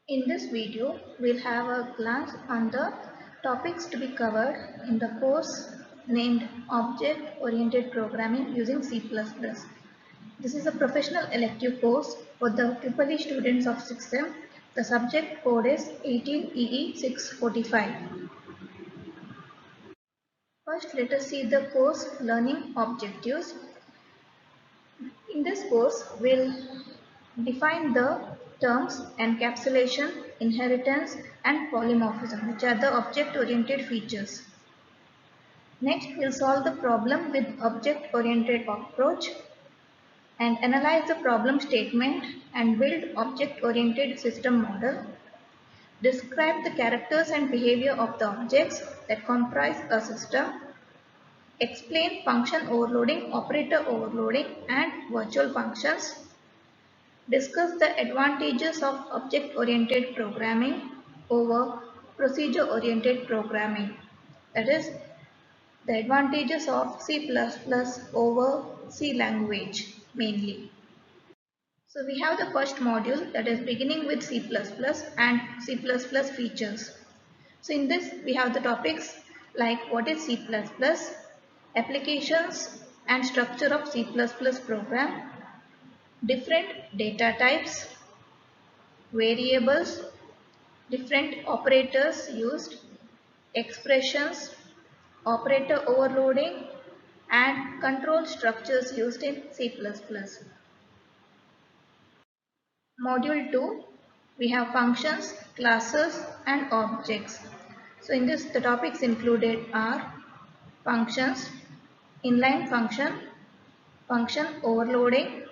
In this video, we'll have a glance on the topics to be covered in the course named Object-Oriented Programming using C++. This is a professional elective course for the EEE students of 6th sem. The subject code is 18EE645. First, let us see the course learning objectives. In this course, we'll define the terms encapsulation, inheritance, and polymorphism, which are the object-oriented features. Next, we'll solve the problem with object-oriented approach and analyze the problem statement and build object-oriented system model. Describe the characters and behavior of the objects that comprise a system. Explain function overloading, operator overloading, and virtual functions. Discuss the advantages of object-oriented programming over procedure-oriented programming. That is, the advantages of C++ over C language mainly. So we have the first module, that is beginning with C++ and C++ features. So in this we have the topics like what is C++, applications and structure of C++ program, different data types, variables, different operators used, expressions, operator overloading, and control structures used in C++. Module 2, we have functions, classes, and objects. So in this, the topics included are functions, inline function, function overloading,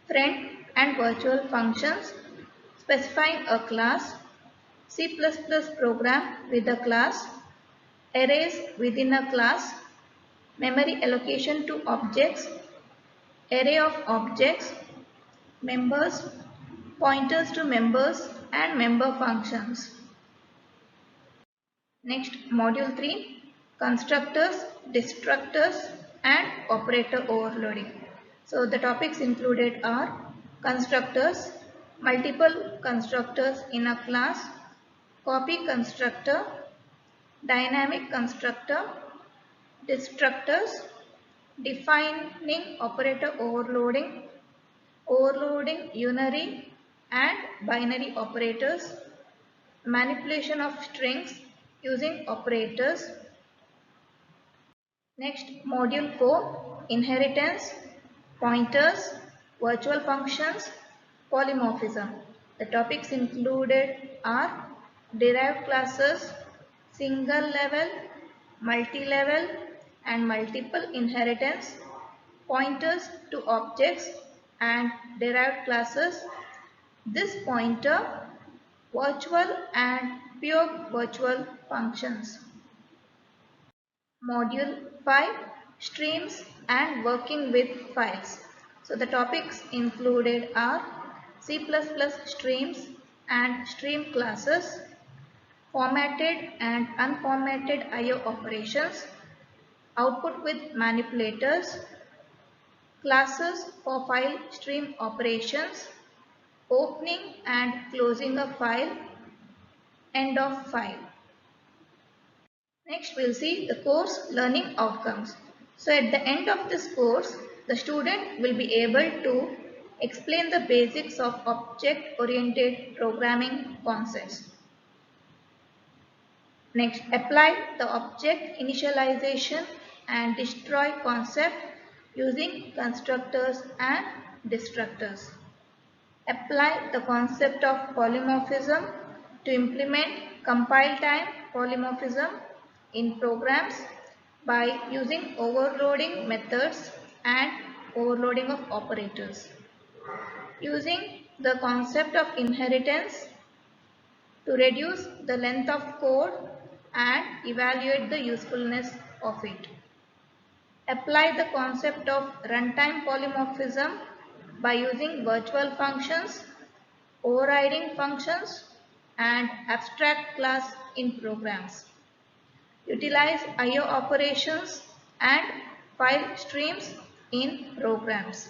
friend and virtual functions, specifying a class, C++ program with a class, arrays within a class, memory allocation to objects, array of objects, members, pointers to members, and member functions. Next, module 3, constructors, destructors, and operator overloading. So the topics included are constructors, multiple constructors in a class, copy constructor, dynamic constructor, destructors, defining operator overloading, overloading unary and binary operators, manipulation of strings using operators. Next, module 4, inheritance, pointers, virtual functions, polymorphism. The topics included are derived classes, single level, multi-level, and multiple inheritance, pointers to objects and derived classes, this pointer, virtual and pure virtual functions. Module 5, streams and working with files. So the topics included are C++ streams and stream classes, formatted and unformatted I/O operations, output with manipulators, classes for file stream operations, opening and closing a file, end of file. Next, we'll see the course learning outcomes. So at the end of this course, the student will be able to explain the basics of object-oriented programming concepts. Next, apply the object initialization and destroy concept using constructors and destructors. Apply the concept of polymorphism to implement compile time polymorphism in programs by using overloading methods and overloading of operators. Using the concept of inheritance to reduce the length of code and evaluate the usefulness of it. Apply the concept of runtime polymorphism by using virtual functions, overriding functions, and abstract class in programs. Utilize I/O operations and file streams in programs.